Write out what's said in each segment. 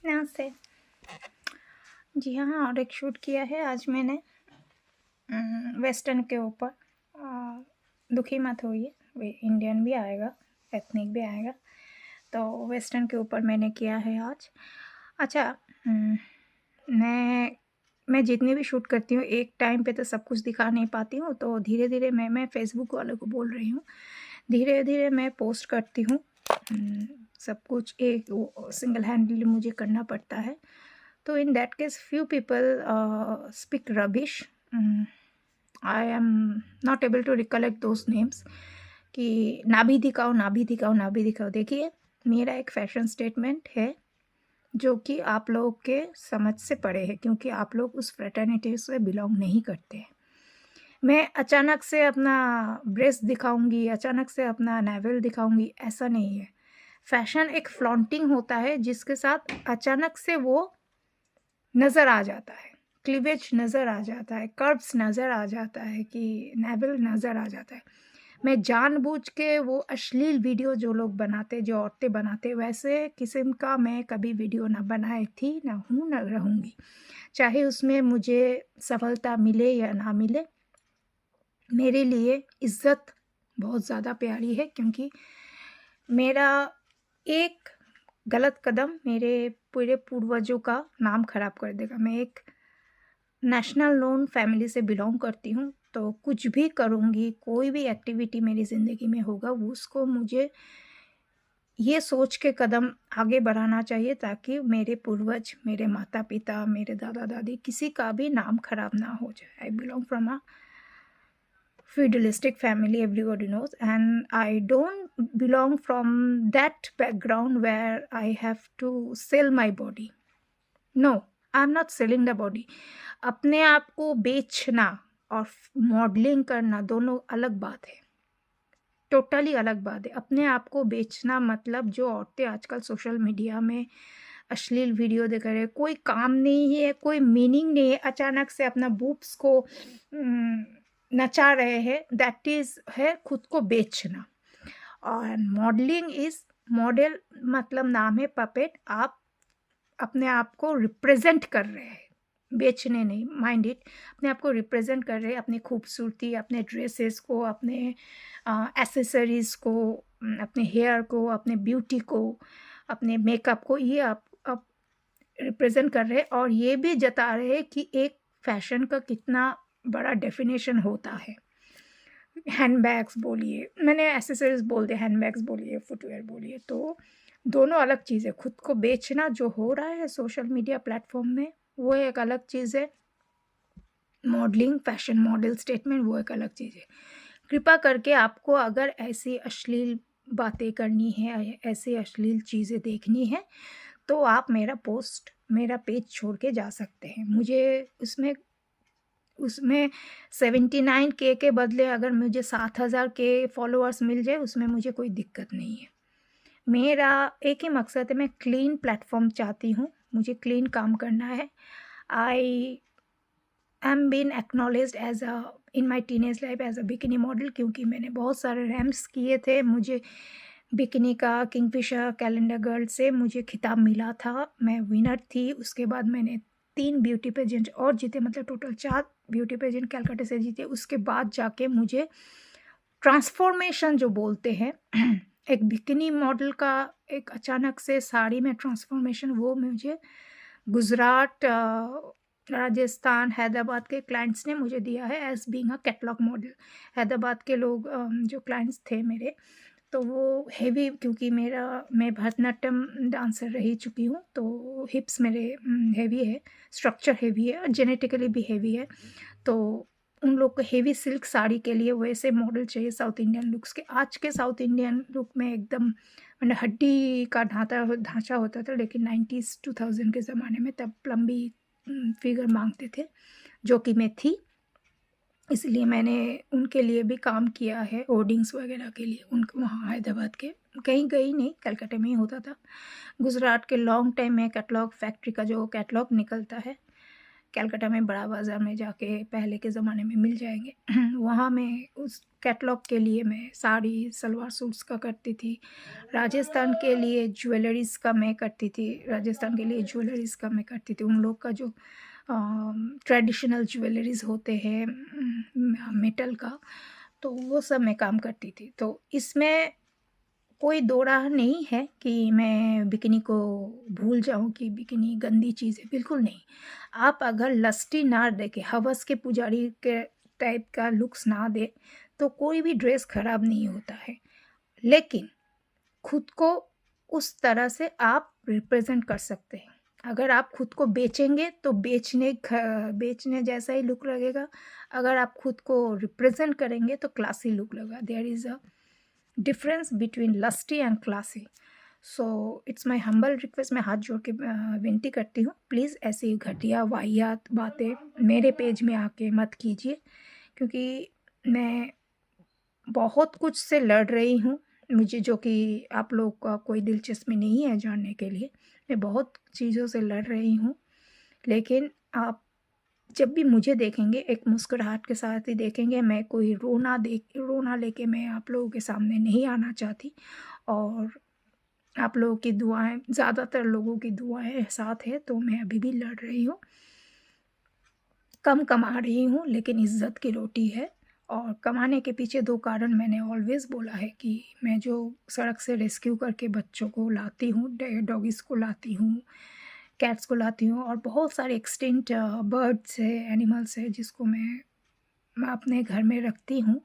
नमस्ते। जी हाँ, और एक शूट किया है आज मैंने वेस्टर्न के ऊपर। दुखी मत होइए, वे इंडियन भी आएगा, एथनिक भी आएगा। तो वेस्टर्न के ऊपर मैंने किया है आज। अच्छा, मैं जितनी भी शूट करती हूँ, एक टाइम पे तो सब कुछ दिखा नहीं पाती हूँ, तो धीरे-धीरे मैं फ़ेसबुक वालों को बोल रही हूँ, धीरे-धीरे मैं पोस्ट करती हूँ। सब कुछ एक वो सिंगल हैंडली मुझे करना पड़ता है। तो in that case few people speak rubbish. I am not able to recollect those names कि ना भी दिखाओ, ना भी दिखाओ, ना भी दिखाओ। देखिए, मेरा एक फैशन स्टेटमेंट है जो कि आप लोगों के समझ से परे है, क्योंकि आप लोग उस फ्रेटर्निटी से बिलोंग नहीं करते हैं। मैं अचानक से अपना ब्रेस्ट दिखाऊंगी, अचानक से अपना नेवल दिखाऊंगी, ऐसा नहीं है। फैशन एक फ्लॉन्टिंग होता है जिसके साथ अचानक से वो नज़र आ जाता है, क्लीवेज नज़र आ जाता है, कर्व्स नज़र आ जाता है, कि नेवल नज़र आ जाता है। मैं जानबूझ के वो अश्लील वीडियो जो लोग बनाते, जो औरतें बनाते, वैसे किस्म का मैं कभी वीडियो ना बनाई थी, ना हूँ, ना रहूँगी। चाहे उसमें मुझे सफलता मिले या ना मिले, मेरे लिए इज़्ज़त बहुत ज़्यादा प्यारी है, क्योंकि मेरा एक गलत कदम मेरे पूरे पूर्वजों का नाम खराब कर देगा। मैं एक नेशनल नोन फैमिली से बिलोंग करती हूँ, तो कुछ भी करूँगी, कोई भी एक्टिविटी मेरी ज़िंदगी में होगा, वो उसको मुझे ये सोच के कदम आगे बढ़ाना चाहिए ताकि मेरे पूर्वज, मेरे माता-पिता, मेरे दादा-दादी किसी का भी नाम खराब ना हो जाए। I belong from a feudalistic family, everybody knows, and I don't belong from that background where I have to sell my body. No, I am not selling the body. अपने आप को बेचना और मॉडलिंग करना दोनों अलग बात है, टोटली अलग बात है। अपने आप को बेचना मतलब जो औरतें आजकल सोशल मीडिया में अश्लील वीडियो देख रहे हैं, कोई काम नहीं है, कोई मीनिंग नहीं है, अचानक से अपना बूब्स को नचा रहे हैं, दैट इज़ है खुद को बेचना। और मॉडलिंग इज़, मॉडल मतलब नाम है पपेट, आप अपने आप को रिप्रेजेंट कर रहे हैं, बेचने नहीं, माइंड इट। अपने आप को रिप्रेजेंट कर रहे हैं, अपनी खूबसूरती, अपने ड्रेसेस को, अपने एसेसरीज़ को, अपने हेयर को, अपने ब्यूटी को, अपने मेकअप को, ये आप रिप्रेजेंट कर रहे हैं, और ये भी जता रहे हैं कि एक फैशन का कितना बड़ा डेफिनेशन होता है। हैंडबैग्स बोलिए, मैंने एसेसरीज़ बोल दिया, हैंडबैग्स बोलिए, फुटवियर बोलिए, तो दोनों अलग चीज़ है। खुद को बेचना जो हो रहा है सोशल मीडिया प्लेटफ़ॉर्म में, वो एक अलग चीज़ है। मॉडलिंग, फैशन मॉडल स्टेटमेंट, वो एक अलग चीज़ है। कृपा करके आपको अगर ऐसी अश्लील बातें करनी है, ऐसी अश्लील चीज़ें देखनी है, तो आप मेरा पेज छोड़ के जा सकते हैं। मुझे उसमें उसमें 79 के बदले अगर मुझे 7,000 के फॉलोअर्स मिल जाए, उसमें मुझे कोई दिक्कत नहीं है। मेरा एक ही मकसद है, मैं क्लीन प्लेटफ़ॉर्म चाहती हूँ, मुझे क्लीन काम करना है। I am been acknowledged as a in my teenage life as a bikini model, क्योंकि मैंने बहुत सारे रैंप्स किए थे। मुझे बिकिनी का किंगफिशर कैलेंडर गर्ल से मुझे खिताब मिला था, मैं विनर थी। उसके बाद मैंने 3 ब्यूटी पेजेंट और जीते, मतलब टोटल 4 ब्यूटी पेजेंट कलकत्ते से जीते। उसके बाद जाके मुझे ट्रांसफ़ॉर्मेशन जो बोलते हैं एक बिकिनी मॉडल का, एक अचानक से साड़ी में ट्रांसफ़ॉर्मेशन, वो मुझे गुजरात, राजस्थान, हैदराबाद के क्लाइंट्स ने मुझे दिया है as being a catalogue model. Hyderabad के लोग जो क्लाइंट्स थे मेरे, तो वो हेवी, क्योंकि मैं भरतनाट्यम डांसर रह चुकी हूँ, तो हिप्स मेरे हेवी है, स्ट्रक्चर हेवी है और जेनेटिकली भी हेवी है। तो उन लोग को हेवी सिल्क साड़ी के लिए वैसे मॉडल चाहिए साउथ इंडियन लुक्स के। आज के साउथ इंडियन लुक में एकदम मतलब हड्डी का ढांचा होता था, लेकिन 90s 2000 के ज़माने में तब लंबी फिगर मांगते थे, जो कि मैं थी। इसलिए मैंने उनके लिए भी काम किया है, होर्डिंग्स वगैरह के लिए। उनको वहाँ हैदराबाद के, कहीं गई नहीं, कलकत्ते में ही होता था। गुजरात के लॉन्ग टाइम में कैटलॉग फैक्ट्री का जो कैटलॉग निकलता है, कलकत्ता में बड़ा बाज़ार में जाके पहले के ज़माने में मिल जाएंगे वहाँ मैं उस कैटलॉग के लिए मैं साड़ी सलवार सूट्स का करती थी। राजस्थान के लिए ज्वेलरीज़ का मैं करती थी, राजस्थान के लिए ज्वेलरीज़ का मैं करती थी। उन लोग का जो ट्रेडिशनल ज्वेलरीज़ होते हैं मेटल का, तो वो सब मैं काम करती थी। तो इसमें कोई दो राह नहीं है कि मैं बिकिनी को भूल जाऊँ कि बिकिनी गंदी चीज़ है, बिल्कुल नहीं। आप अगर लस्टी ना देके हवस के पुजारी के टाइप का लुक्स ना दे तो कोई भी ड्रेस खराब नहीं होता है। लेकिन खुद को उस तरह से आप रिप्रेजेंट कर सकते हैं। अगर आप खुद को बेचेंगे तो बेचने जैसा ही लुक लगेगा। अगर आप खुद को रिप्रेजेंट करेंगे तो क्लासी लुक लगेगा। There is a difference between lusty and classy. So it's my humble request, मैं हाथ जोड़ के विनती करती हूँ, प्लीज़ ऐसी घटिया वाहियात बातें मेरे पेज में आके मत कीजिए, क्योंकि मैं बहुत कुछ से लड़ रही हूँ, मुझे जो कि आप लोग का कोई दिलचस्पी नहीं है जानने के लिए। मैं बहुत चीज़ों से लड़ रही हूँ, लेकिन आप जब भी मुझे देखेंगे एक मुस्कुराहट के साथ ही देखेंगे। मैं कोई रोना लेके मैं आप लोगों के सामने नहीं आना चाहती। और आप लोगों की दुआएं, ज़्यादातर लोगों की दुआएं साथ है, तो मैं अभी भी लड़ रही हूँ। कम कमा रही हूँ लेकिन इज़्ज़त की रोटी है। और कमाने के पीछे दो कारण मैंने ऑलवेज़ बोला है कि मैं जो सड़क से रेस्क्यू करके बच्चों को लाती हूँ, डॉगीज़ को लाती हूँ, कैट्स को लाती हूँ, और बहुत सारे एक्सटिंक्ट बर्ड्स है, एनिमल्स है, जिसको मैं अपने घर में रखती हूँ।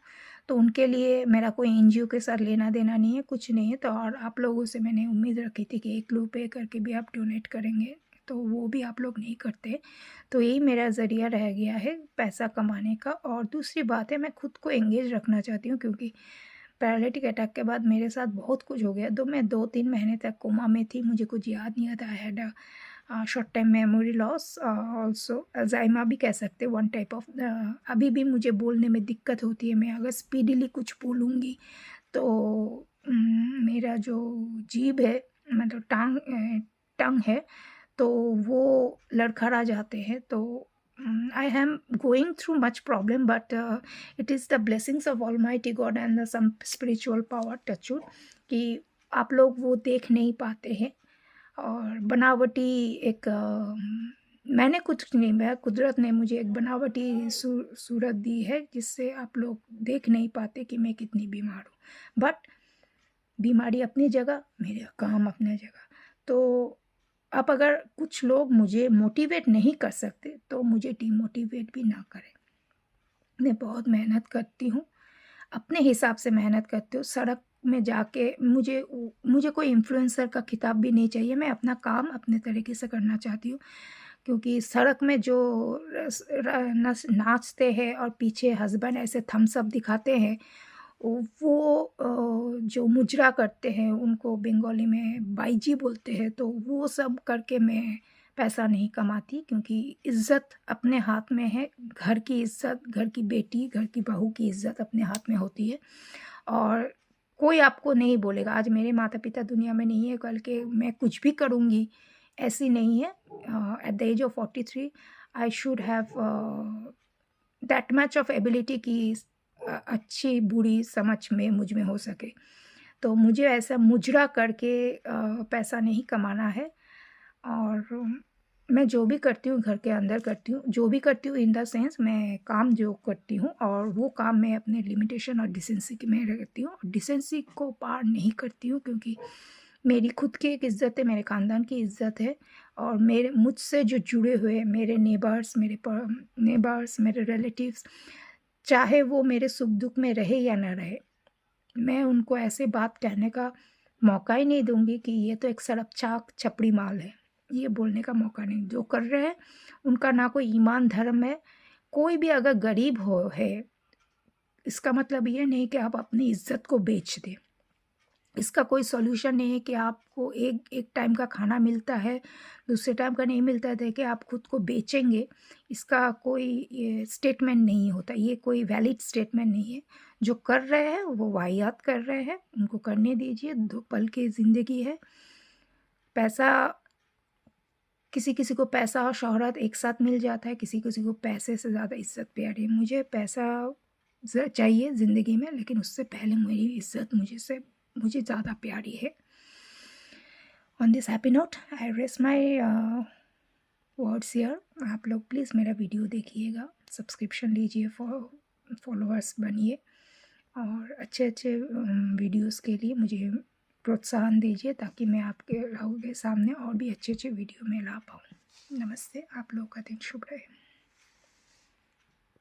तो उनके लिए मेरा कोई एनजीओ के साथ लेना देना नहीं है, कुछ नहीं है। तो और आप लोगों से मैंने उम्मीद रखी थी कि 1 रुपये करके भी आप डोनेट करेंगे, तो वो भी आप लोग नहीं करते। तो यही मेरा ज़रिया रह गया है पैसा कमाने का। और दूसरी बात है, मैं खुद को एंगेज रखना चाहती हूँ, क्योंकि पैरालिटिक अटैक के बाद मेरे साथ बहुत कुछ हो गया। तो मैं 2-3 महीने तक कोमा में थी, मुझे कुछ याद नहीं आता। I had short time memory loss, also Alzheimer भी कह सकते हैं, वन टाइप ऑफ। अभी भी मुझे बोलने में दिक्कत होती है। मैं अगर स्पीडीली कुछ बोलूँगी तो मेरा जो जीभ है, मतलब टंग है, तो वो लड़खड़ा जाते हैं। तो I am going through much problem, but it is the blessings of almighty God and some spiritual power touchwood, कि आप लोग वो देख नहीं पाते हैं। और बनावटी एक मैंने कुछ नहीं, मैं कुदरत ने मुझे एक बनावटी सूरत दी है, जिससे आप लोग देख नहीं पाते कि मैं कितनी बीमार हूँ। बट बीमारी अपनी जगह, मेरा काम अपनी जगह। तो आप अगर कुछ लोग मुझे मोटिवेट नहीं कर सकते तो मुझे डीमोटिवेट भी ना करें। मैं बहुत मेहनत करती हूँ, अपने हिसाब से मेहनत करती हूँ। सड़क में जाके मुझे कोई इन्फ्लुएंसर का खिताब भी नहीं चाहिए। मैं अपना काम अपने तरीके से करना चाहती हूँ, क्योंकि सड़क में जो नाचते हैं और पीछे हस्बैंड ऐसे थम्स अप दिखाते हैं, वो जो मुजरा करते हैं, उनको बंगाली में बाईजी बोलते हैं। तो वो सब करके मैं पैसा नहीं कमाती, क्योंकि इज़्ज़त अपने हाथ में है। घर की इज़्ज़त, घर की बेटी, घर की बहू की इज़्ज़त अपने हाथ में होती है। और कोई आपको नहीं बोलेगा, आज मेरे माता पिता दुनिया में नहीं है, कल के मैं कुछ भी करूँगी ऐसी नहीं है। At the age of 43 I should have that much of ability कि अच्छी बुरी समझ में मुझ में हो सके। तो मुझे ऐसा मुजरा करके पैसा नहीं कमाना है। और मैं जो भी करती हूँ घर के अंदर करती हूँ, जो भी करती हूँ इन द सेंस, मैं काम जो करती हूँ और वो काम मैं अपने लिमिटेशन और डिसेंसी में रहती हूँ। डिसेंसी को पार नहीं करती हूँ, क्योंकि मेरी खुद की एक इज़्ज़त है, मेरे ख़ानदान की इज़्ज़त है, और मेरे मुझसे जो जुड़े हुए मेरे नेबर्स, मेरे रिलेटिव्स, चाहे वो मेरे सुख दुख में रहे या ना रहे, मैं उनको ऐसे बात कहने का मौका ही नहीं दूंगी कि ये तो एक सड़क चाक छपड़ी माल है। ये बोलने का मौका नहीं। जो कर रहे हैं उनका ना कोई ईमान धर्म है। कोई भी अगर गरीब हो है, इसका मतलब ये नहीं कि आप अपनी इज्जत को बेच दें। इसका कोई सॉल्यूशन नहीं है कि आपको एक एक टाइम का खाना मिलता है, दूसरे टाइम का नहीं मिलता है, कि आप खुद को बेचेंगे। इसका कोई ये स्टेटमेंट नहीं होता, ये कोई वैलिड स्टेटमेंट नहीं है। जो कर रहे हैं वो वाहियात कर रहे हैं, उनको करने दीजिए। 2 पल की ज़िंदगी है। पैसा किसी किसी को पैसा और शोहरत एक साथ मिल जाता है, किसी किसी को पैसे से ज़्यादा इज़्ज़त प्यारी है। मुझे पैसा चाहिए ज़िंदगी में, लेकिन उससे पहले मेरी इज़्ज़त मुझे ज़्यादा प्यारी है। On this happy note I rest my words here. आप लोग प्लीज़ मेरा वीडियो देखिएगा, सब्सक्रिप्शन लीजिए, फॉलोअर्स बनिए और अच्छे अच्छे वीडियोस के लिए मुझे प्रोत्साहन दीजिए, ताकि मैं आपके सामने और भी अच्छे अच्छे वीडियो में ला पाऊँ। नमस्ते, आप लोगों का दिन शुभ रहे।